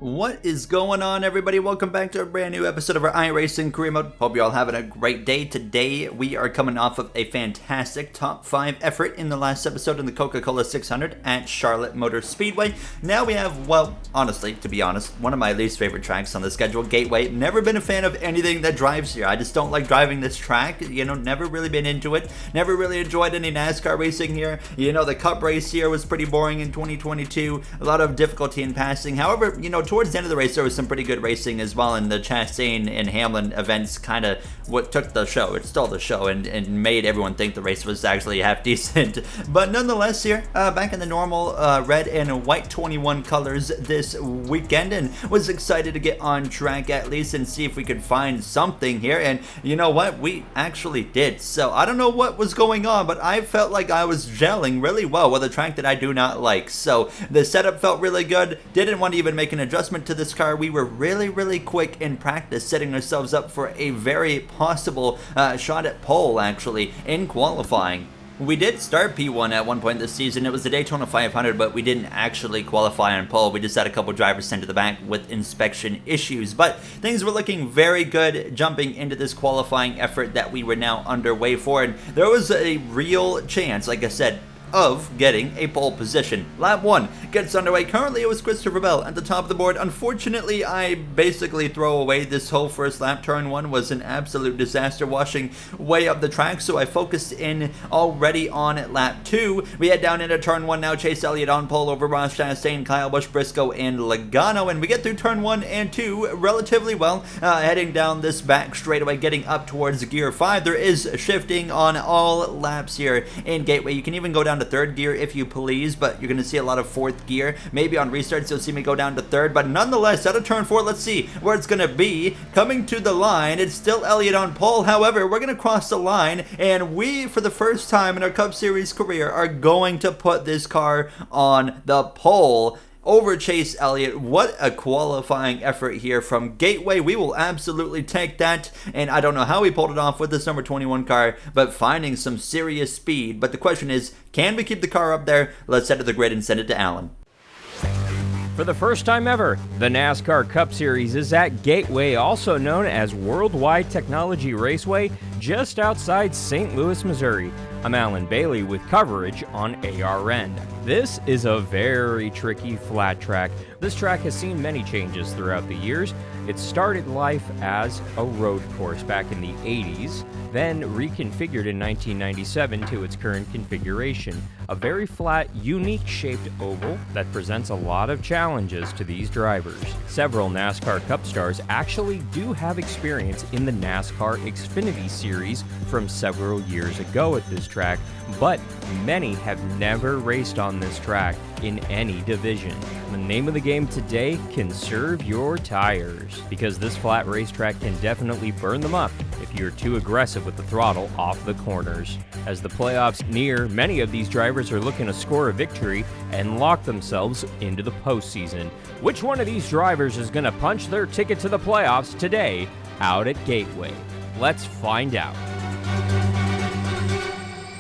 What is going on, everybody? Welcome back to a brand new episode of our iRacing career mode. Hope you're all having a great day. Today, we are coming off of a fantastic top 5 effort in the last episode in the Coca-Cola 600 at Charlotte Motor Speedway. Now we have, well, honestly, to be honest, one of my least favorite tracks on the schedule, Gateway. Never been a fan of anything that drives here. I just don't like driving this track. Never really been into it. Never really enjoyed any NASCAR racing here. The Cup race here was pretty boring in 2022. A lot of difficulty in passing. However, towards the end of the race, there was some pretty good racing as well, and the Chastain and Hamlin events kind of what took the show. It stole the show and made everyone think the race was actually half decent. But nonetheless here, back in the normal red and white 21 colors this weekend, and was excited to get on track at least and see if we could find something here. And you know what? We actually did. So I don't know what was going on, but I felt like I was gelling really well with a track that I do not like. So the setup felt really good. Didn't want to even make an adjustment to this car. We were really quick in practice, setting ourselves up for a very possible shot at pole actually in qualifying. We did start P1 at one point this season. It was the Daytona 500, but we didn't actually qualify on pole. We just had a couple drivers sent to the back with inspection issues. But things were looking very good jumping into this qualifying effort that we were now underway for. And there was a real chance, like I said, of getting a pole position. Lap 1 gets underway. Currently it was Christopher Bell at the top of the board. Unfortunately, I basically throw away this whole first lap. Turn 1 was an absolute disaster, washing way up the track, so I focused in already on lap 2. We head down into turn 1 now. Chase Elliott on pole over Ross Chastain, Kyle Busch, Briscoe, and Logano, and we get through turn 1 and 2 relatively well, heading down this back straightaway, getting up towards gear 5. There is shifting on all laps here in Gateway. You can even go down to third gear if you please, but you're going to see a lot of fourth gear. Maybe on restarts you'll see me go down to third, but nonetheless, out of turn 4, let's see where it's going to be. Coming to the line, it's still Elliott on pole. However, we're going to cross the line, and we, for the first time in our Cup Series career, are going to put this car on the pole over Chase Elliott. What a qualifying effort here from Gateway. We will absolutely take that, and I don't know how we pulled it off with this number 21 car, but finding some serious speed. But the question is, can we keep the car up there? Let's head to the grid and send it to Alan. For the first time ever, the NASCAR Cup Series is at Gateway, also known as Worldwide Technology Raceway, just outside St. Louis, Missouri. I'm Alan Bailey with coverage on ARN. This is a very tricky flat track. This track has seen many changes throughout the years. It started life as a road course back in the 80s, then reconfigured in 1997 to its current configuration. A very flat, unique shaped oval that presents a lot of challenges to these drivers. Several NASCAR Cup stars actually do have experience in the NASCAR Xfinity Series from several years ago at this track, but many have never raced on this track in any division. The name of the game today: conserve your tires, because this flat racetrack can definitely burn them up if you're too aggressive with the throttle off the corners. As the playoffs near, many of these drivers are looking to score a victory and lock themselves into the postseason. Which one of these drivers is going to punch their ticket to the playoffs today out at Gateway? Let's find out.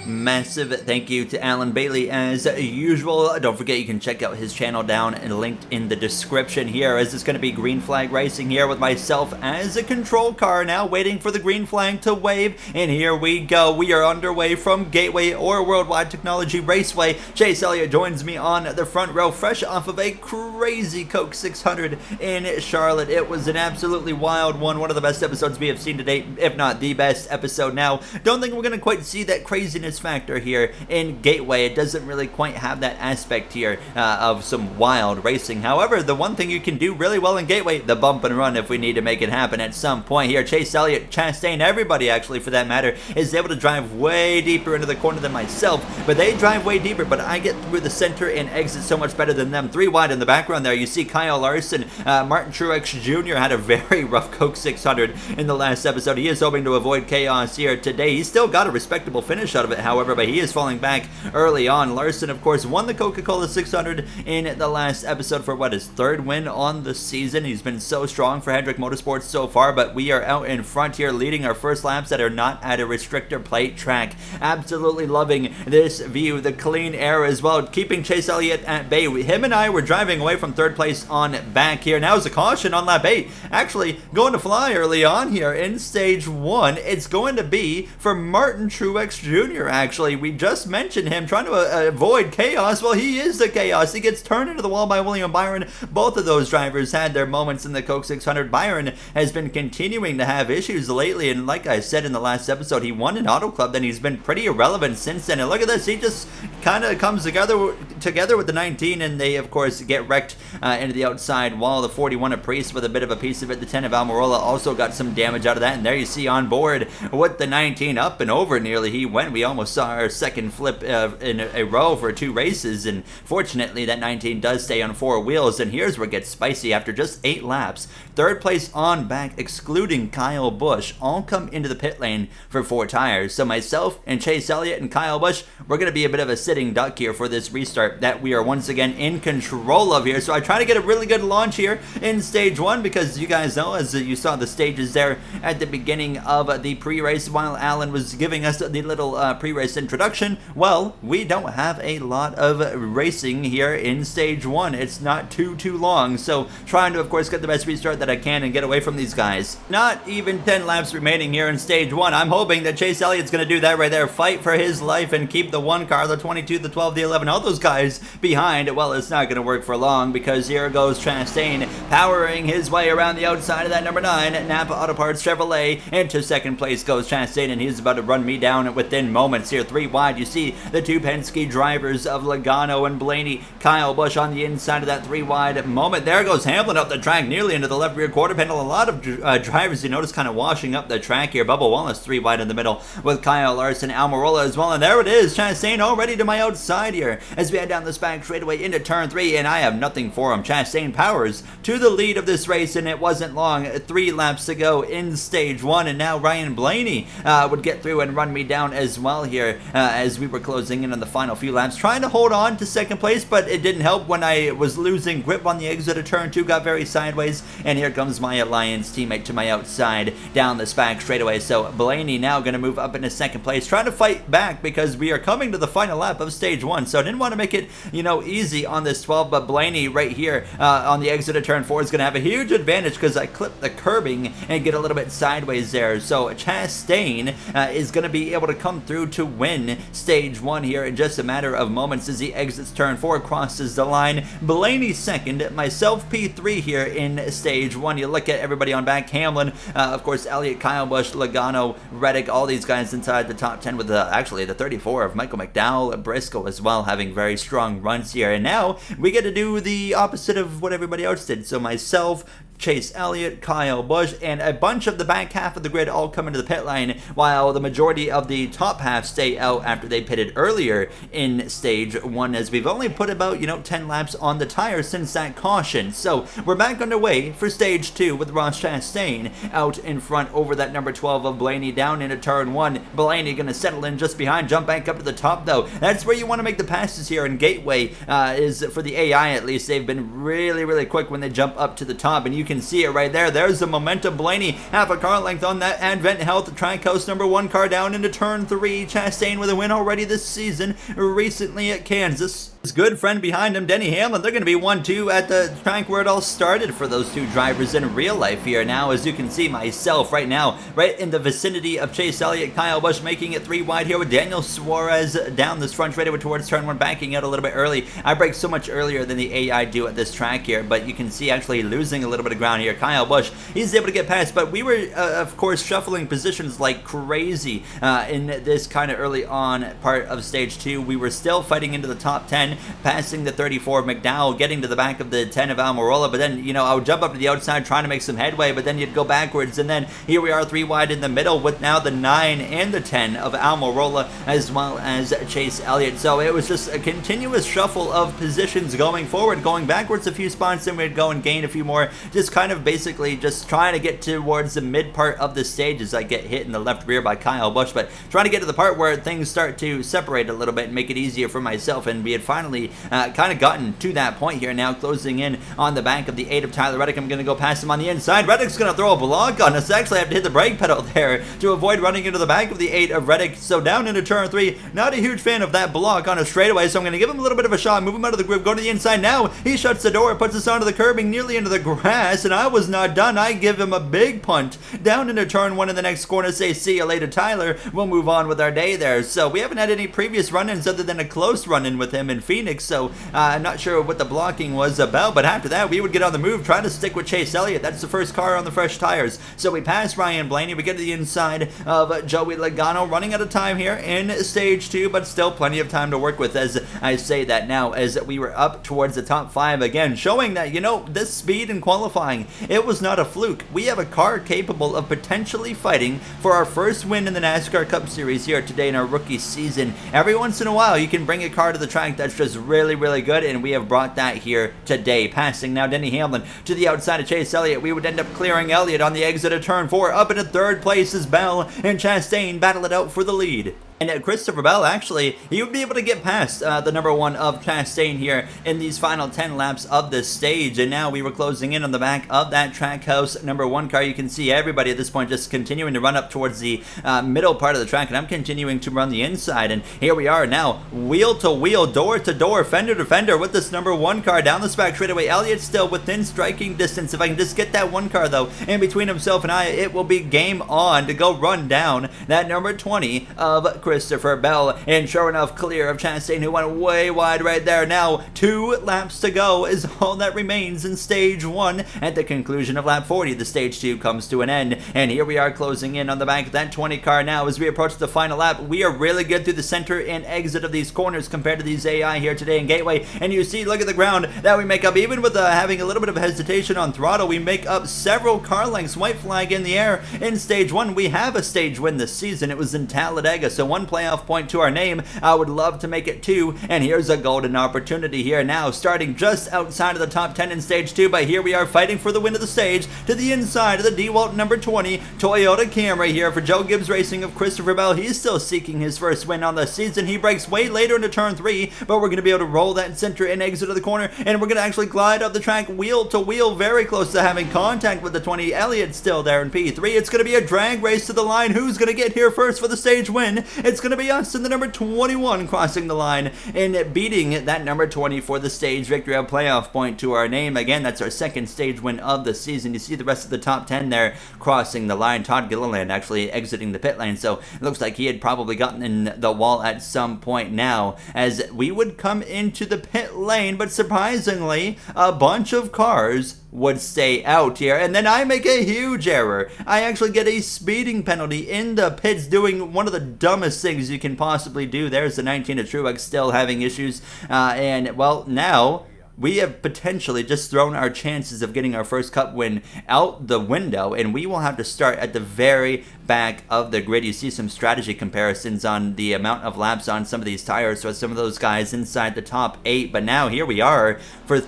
Massive thank you to Alan Bailey as usual. Don't forget you can check out his channel down and linked in the description here, as it's going to be green flag racing here with myself as a control car now, waiting for the green flag to wave. And here we go. We are underway from Gateway or Worldwide Technology Raceway. Chase Elliott joins me on the front row, fresh off of a crazy Coke 600 in Charlotte. It was an absolutely wild one of the best episodes we have seen to date, if not the best episode. Now, don't think we're going to quite see that craziness factor here in Gateway. It doesn't really quite have that aspect here of some wild racing. However, the one thing you can do really well in Gateway, the bump and run if we need to make it happen at some point here. Chase Elliott, Chastain, everybody actually for that matter, is able to drive way deeper into the corner than myself, but they drive way deeper, but I get through the center and exit so much better than them. 3 wide in the background there. You see Kyle Larson, Martin Truex Jr. had a very rough Coke 600 in the last episode. He is hoping to avoid chaos here today. He's still got a respectable finish out of it, however. however, but he is falling back early on. Larson, of course, won the Coca-Cola 600 in the last episode for what, his third win on the season. He's been so strong for Hendrick Motorsports so far, but we are out in front here leading our first laps that are not at a restrictor plate track. Absolutely loving this view, the clean air as well, keeping Chase Elliott at bay. Him and I were driving away from third place on back here. Now is a caution on lap 8. Actually, going to fly early on here in stage 1. It's going to be for Martin Truex Jr. Actually, we just mentioned him trying to avoid chaos. Well, he is the chaos. He gets turned into the wall by William Byron. Both of those drivers had their moments in the Coke 600. Byron has been continuing to have issues lately, and like I said in the last episode, he won an Auto Club, then he's been pretty irrelevant since then. And look at this, he just kind of comes together with the 19, and they of course get wrecked into the outside wall. The 41 of Priest with a bit of a piece of it. The 10 of Almirola also got some damage out of that, and there you see on board with the 19 up and over nearly he went. We almost saw our second flip in a row for 2 races, and fortunately that 19 does stay on 4 wheels. And here's where it gets spicy. After just 8 laps, third place on back, excluding Kyle Busch, all come into the pit lane for 4 tires. So myself and Chase Elliott and Kyle Busch, we're going to be a bit of a sitting duck here for this restart that we are once again in control of here. So I try to get a really good launch here in stage 1, because you guys know, as you saw the stages there at the beginning of the pre-race while Alan was giving us the little pre-race introduction, well, we don't have a lot of racing here in stage 1. It's not too long, so trying to of course get the best restart that I can and get away from these guys. Not even 10 laps remaining here in stage 1. I'm hoping that Chase Elliott's going to do that right there, fight for his life and keep the 1 car, the 22, the 12, the 11, all those guys behind. Well, it's not going to work for long, because here goes Chastain powering his way around the outside of that number 9 Napa Auto Parts Chevrolet. Into second place goes Chastain, and he's about to run me down within moments here. 3 wide, you see the 2 Penske drivers of Logano and Blaney. Kyle Busch on the inside of that 3 wide moment. There goes Hamlin up the track nearly into the left rear quarter panel. A lot of drivers you notice kind of washing up the track here. Bubba Wallace 3 wide in the middle with Kyle Larson, Almirola as well, and there it is, Chastain already to my outside here as we head down this back straightaway into turn 3, and I have nothing for him. Chastain powers to the lead of this race, and it wasn't long. 3 laps to go in stage 1, and now Ryan Blaney would get through and run me down as well here as we were closing in on the final few laps, trying to hold on to second place, but it didn't help when I was losing grip on the exit of turn 2, got very sideways, and here comes my Alliance teammate to my outside down this back straightaway. So Blaney now going to move up into second place, trying to fight back because we are coming to the final lap of stage 1, so I didn't want to make it, easy on this 12, but Blaney right here on the exit of turn 4 is going to have a huge advantage because I clipped the curbing and get a little bit sideways there. So Chastain is going to be able to come through to win stage 1 here in just a matter of moments as he exits turn 4, crosses the line. Blaney second, myself P3 here in stage 1. You look at everybody on back, Hamlin, of course, Elliott, Kyle Busch, Logano, Reddick, all these guys inside the top 10 with actually the 34 of Michael McDowell, Briscoe as well, having very strong runs here. And now we get to do the opposite of what everybody else did. So myself, Chase Elliott, Kyle Busch, and a bunch of the back half of the grid all come into the pit lane, while the majority of the top half stay out after they pitted earlier in stage 1, as we've only put about 10 laps on the tires since that caution. So we're back underway for stage 2 with Ross Chastain out in front over that number 12 of Blaney down into turn 1. Blaney gonna settle in just behind, jump back up to the top though. That's where you want to make the passes here, and Gateway is, for the AI at least, they've been really quick when they jump up to the top, and you can see it right there. There's the momentum. Blaney half a car length on that Advent Health Tricoast number 1 car down into turn 3. Chastain with a win already this season, recently at Kansas. His good friend behind him, Denny Hamlin, they're going to be 1-2 at the track where it all started for those 2 drivers in real life here. Now, as you can see, myself right now, right in the vicinity of Chase Elliott, Kyle Busch making it 3 wide here with Daniel Suarez down this front straightaway towards turn 1, backing out a little bit early. I brake so much earlier than the AI do at this track here, but you can see actually losing a little bit of ground here. Kyle Busch, he's able to get past, but we were, of course, shuffling positions like crazy in this kind of early on part of stage 2. We were still fighting into the top 10. 10, passing the 34 of McDowell, getting to the back of the 10 of Almirola, but then, I would jump up to the outside trying to make some headway, but then you'd go backwards, and then here we are 3 wide in the middle with now the 9 and the 10 of Almirola, as well as Chase Elliott. So it was just a continuous shuffle of positions going forward, going backwards a few spots, then we'd go and gain a few more, just kind of basically just trying to get towards the mid part of the stage as I get hit in the left rear by Kyle Busch, but trying to get to the part where things start to separate a little bit and make it easier for myself, and we had finally kind of gotten to that point here, now closing in on the back of the 8 of Tyler Reddick. I'm going to go past him on the inside. Reddick's going to throw a block on us. Actually, I have to hit the brake pedal there to avoid running into the back of the 8 of Reddick. So down into turn 3, not a huge fan of that block on a straightaway, so I'm going to give him a little bit of a shot, move him out of the groove, go to the inside now. He shuts the door, puts us onto the curbing, nearly into the grass, and I was not done. I give him a big punt down into turn 1 in the next corner, say see you later Tyler. We'll move on with our day there. So we haven't had any previous run-ins other than a close run-in with him in Phoenix, so I'm not sure what the blocking was about, but after that we would get on the move, try to stick with Chase Elliott. That's the first car on the fresh tires. So we pass Ryan Blaney, we get to the inside of Joey Logano, running out of time here in stage 2, but still plenty of time to work with as I say that now, as we were up towards the top 5 again, showing that, this speed in qualifying, it was not a fluke. We have a car capable of potentially fighting for our first win in the NASCAR Cup Series here today in our rookie season. Every once in a while, you can bring a car to the track that's just really, really good, and we have brought that here today. Passing now Denny Hamlin to the outside of Chase Elliott. We would end up clearing Elliott on the exit of turn 4. Up into third place is Bell, and Chastain battle it out for the lead. And Christopher Bell, actually, he would be able to get past the number 1 of Chastain here in these final 10 laps of this stage. And now we were closing in on the back of that Trackhouse number 1 car. You can see everybody at this point just continuing to run up towards the middle part of the track, and I'm continuing to run the inside. And here we are now, wheel to wheel, door to door, fender to fender with this number 1 car down the back straightaway. Elliott still within striking distance. If I can just get that 1 car, though, in between himself and I, it will be game on to go run down that number 20 of Christopher Bell, and sure enough, clear of Chastain, who went way wide right there. Now 2 laps to go is all that remains in stage 1. At the conclusion of lap 40, the stage 2 comes to an end, and here we are closing in on the back of that 20 car now as we approach the final lap. We are really good through the center and exit of these corners compared to these AI here today in Gateway, and you see, look at the ground that we make up. Even with having a little bit of hesitation on throttle, we make up several car lengths. White flag in the air in stage 1. We have a stage win this season. It was in Talladega, so 1 playoff point to our name. I would love to make it 2, and here's a golden opportunity here now, starting just outside of the top 10 in stage 2, but here we are fighting for the win of the stage to the inside of the DeWalt number 20 Toyota Camry here for Joe Gibbs Racing of Christopher Bell. He's still seeking his first win on the season. He breaks way later into turn 3, but we're going to be able to roll that center and exit of the corner, and we're going to actually glide up the track wheel to wheel, very close to having contact with the 20. Elliott still there in P3. It's going to be a drag race to the line. Who's going to get here first for the stage win? It's going to be us in the number 21 crossing the line and beating that number 20 for the stage victory, a playoff point to our name. Again, that's our second stage win of the season. You see the rest of the top 10 there crossing the line. Todd Gilliland actually exiting the pit lane, so it looks like he had probably gotten in the wall at some point now as we would come into the pit lane, but surprisingly a bunch of cars would stay out here, and then I make a huge error. I actually get a speeding penalty in the pits, doing one of the dumbest things you can possibly do. There's the 19 of Truex still having issues, and well, now we have potentially just thrown our chances of getting our first Cup win out the window, and we will have to start at the very back of the grid. You see some strategy comparisons on the amount of laps on some of these tires, so some of those guys inside the top 8, but now here we are for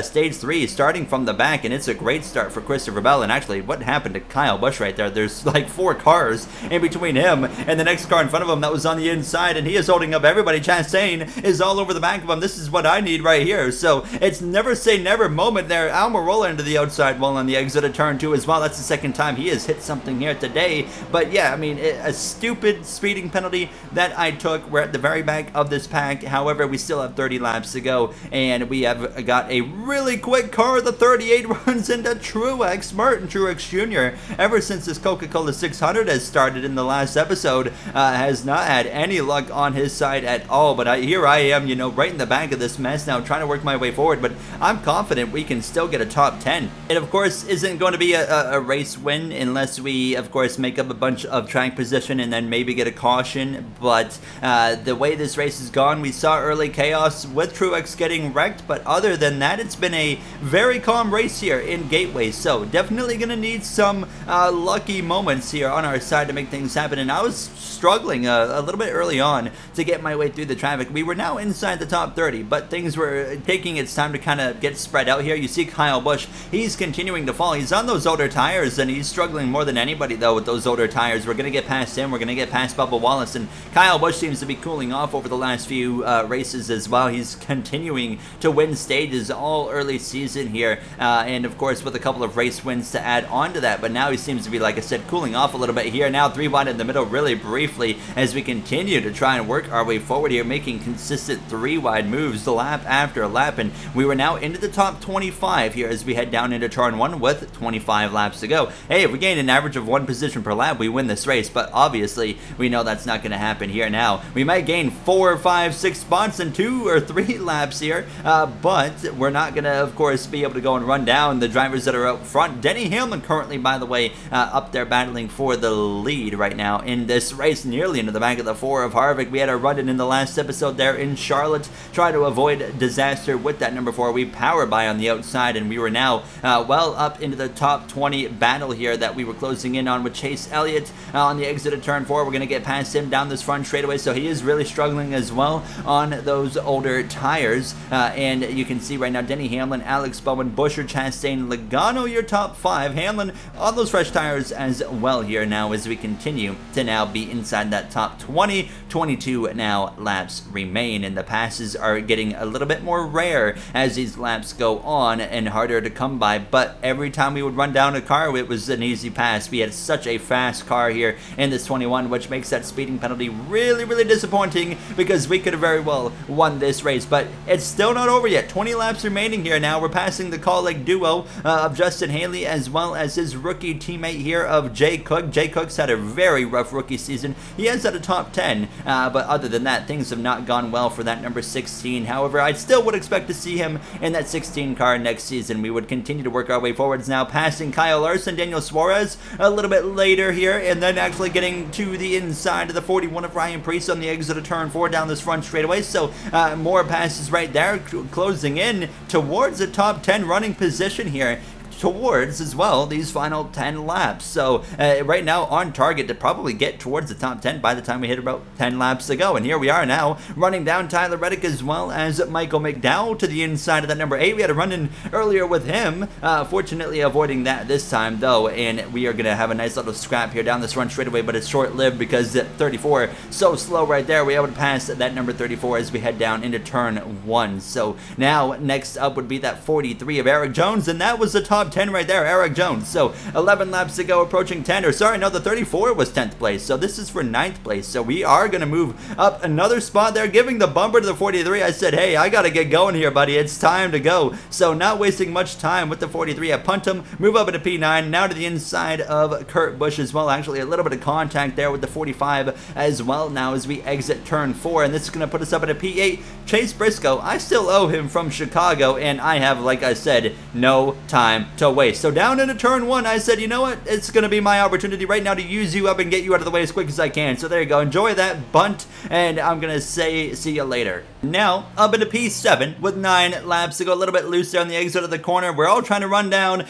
stage 3, starting from the back, and it's a great start for Christopher Bell. And actually, what happened to Kyle Busch right there? There's like 4 cars in between him and the next car in front of him that was on the inside, and he is holding up everybody. Chastain is all over the back of him. This is what I need right here, so it's never say never moment there. Almirola into the outside wall on the exit of turn 2 as well. That's the second time he has hit something here today. But yeah, I mean, a stupid speeding penalty that I took. We're at the very back of this pack. However, we still have 30 laps to go, and we have got a really quick car. The 38 runs into Truex, Martin Truex Jr. Ever since this Coca-Cola 600 has started in the last episode, has not had any luck on his side at all. But here I am, right in the back of this mess now, trying to work my way forward. But I'm confident we can still get a top 10. It, of course, isn't going to be a race win unless we, of course, make up a bunch of track position and then maybe get a caution. But the way this race has gone, we saw early chaos with Truex getting wrecked. But other than that, it's been a very calm race here in Gateway. So definitely going to need some lucky moments here on our side to make things happen. And I was struggling a little bit early on to get my way through the traffic. We were now inside the top 30, but things were taking its time to kind of get spread out here. You see Kyle Busch, he's continuing to fall. He's on those older tires, and he's struggling more than anybody, though, with those older tires. We're going to get past him. We're going to get past Bubba Wallace, and Kyle Busch seems to be cooling off over the last few races as well. He's continuing to win stages all early season here, and, of course, with a couple of race wins to add on to that, but now he seems to be, like I said, cooling off a little bit here. Now 3 wide in the middle really briefly as we continue to try and work our way forward here, making consistent 3 wide moves lap after lap, and we were now into the top 25 here as we head down into turn 1 with 25 laps to go. Hey, if we gain an average of 1 position per lap, we win this race, but obviously we know that's not going to happen here now. We might gain 4, 5, 6 spots in 2 or 3 laps here, but we're not going to, of course, be able to go and run down the drivers that are out front. Denny Hamlin currently, by the way, up there battling for the lead right now in this race, nearly into the back of the 4 of Harvick. We had a run-in in the last episode there in Charlotte, trying to avoid disaster with that number 4. We power by on the outside, and we were now well up into the top 20 battle here that we were closing in on with Chase Elliott on the exit of turn 4. We're going to get past him down this front straightaway, so he is really struggling as well on those older tires. And you can see right now Denny Hamlin, Alex Bowman, Buescher, Chastain, Logano, your top 5. Hamlin on those fresh tires as well here now as we continue to now be inside that top 20. 22 now laps remain, and the passes are getting a little bit more rare as these laps go on and harder to come by, but every time we would run down a car, it was an easy pass. We had such a fast car here in this 21, which makes that speeding penalty really disappointing because we could have very well won this race, but it's still not over yet. 20 laps remaining here now. We're passing the Kaulig duo of Justin Haley as well as his rookie teammate here of Jay Cook. Jay Cook's had a very rough rookie season. He has had a top 10, but other than that, things have not gone well for that number 16. However, I still would expect to see him in that 16 car next season. We would continue to work our way forwards now, passing Kyle Larson, Daniel Suarez a little bit later here, and then actually getting to the inside of the 41 of Ryan Preece on the exit of turn 4 down this front straightaway. So more passes right there, closing in towards the top 10 running position here, towards as well these final 10 laps. So right now on target to probably get towards the top 10 by the time we hit about 10 laps to go. And here we are now running down Tyler Reddick as well as Michael McDowell to the inside of that number 8. We had a run-in earlier with him, fortunately avoiding that this time though, and we are going to have a nice little scrap here down this run straightaway, but it's short-lived because 34 so slow right there. We're able to pass that number 34 as we head down into turn 1. So now next up would be that 43 of Eric Jones, and that was the top 10 right there, Eric Jones. So 11 laps to go, approaching 10, or sorry, no, the 34 was 10th place, so this is for 9th place. So we are going to move up another spot there, giving the bumper to the 43. I said, hey, I got to get going here, buddy. It's time to go. So not wasting much time with the 43. I punt him, move up into P9, now to the inside of Kurt Busch as well. Actually, a little bit of contact there with the 45 as well now as we exit turn 4, and this is going to put us up at a P8. Chase Briscoe, I still owe him from Chicago, and I have, like I said, no time to waste. So down into turn 1, I said, you know what? It's going to be my opportunity right now to use you up and get you out of the way as quick as I can. So there you go. Enjoy that bunt, and I'm going to say see you later. Now, up into P7 with 9 laps to go. A little bit loose there on the exit of the corner. We're all trying to run down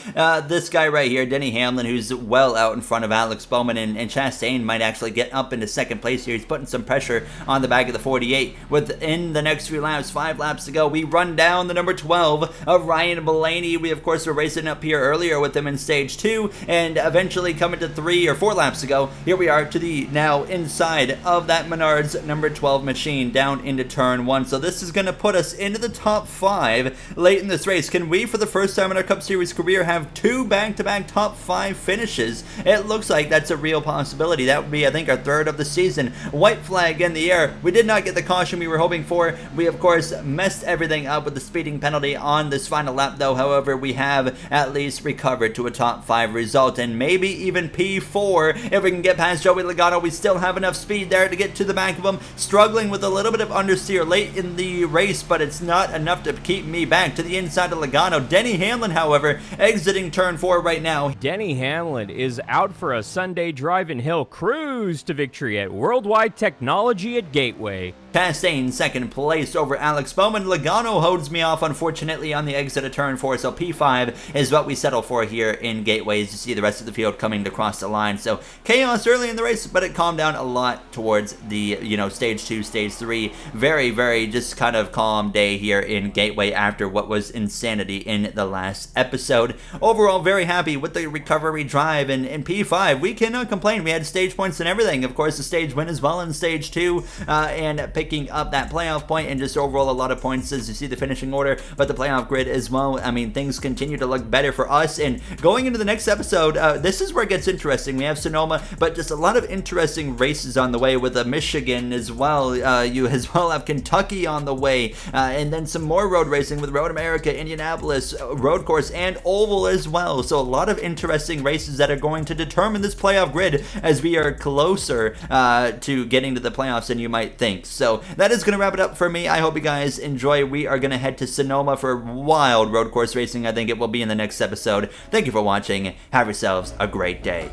this guy right here, Denny Hamlin, who's well out in front of Alex Bowman, and Chastain might actually get up into 2nd place here. He's putting some pressure on the back of the 48. Within the next few laps, 5 laps to go, we run down the number 12 of Ryan Blaney. We, of course, were racing up here earlier with him in stage 2, and eventually coming to 3 or 4 laps to go, here we are to the now inside of that Menards number 12 machine down into turn 1. So this is going to put us into the top 5 late in this race. Can we, for the first time in our Cup Series career, have 2 back-to-back top 5 finishes? It looks like that's a real possibility. That would be, I think, our 3rd of the season. White flag in the air. We did not get the caution we were hoping for. We, of course, messed everything up with the speeding penalty on this final lap, though. However, we have at least recover to a top 5 result, and maybe even P4 if we can get past Joey Logano. We still have enough speed there to get to the back of him, struggling with a little bit of understeer late in the race, but it's not enough to keep me back to the inside of Logano. Denny Hamlin, however, exiting turn 4 right now. Denny Hamlin is out for a Sunday drive and he'll cruise to victory at Worldwide Technology at Gateway. Chastain second place over Alex Bowman. Logano holds me off, unfortunately, on the exit of turn 4, so P5 is what we settle for here in Gateway, as you see the rest of the field coming to cross the line. So chaos early in the race, but it calmed down a lot towards the, stage 2, stage 3. Very, very just kind of calm day here in Gateway after what was insanity in the last episode. Overall, very happy with the recovery drive, and in P5, we cannot complain. We had stage points and everything. Of course, the stage win as well in stage 2, and picking up that playoff point, and just overall a lot of points as you see the finishing order, but the playoff grid as well. I mean, things continue to look better for us, and going into the next episode, this is where it gets interesting. We have Sonoma, but just a lot of interesting races on the way with Michigan as well. You as well have Kentucky on the way, and then some more road racing with Road America, Indianapolis, road course, and oval as well. So a lot of interesting races that are going to determine this playoff grid as we are closer to getting to the playoffs than you might think. So that is going to wrap it up for me. I hope you guys enjoy. We are going to head to Sonoma for wild road course racing. I think it will be in the next episode. Thank you for watching. Have yourselves a great day.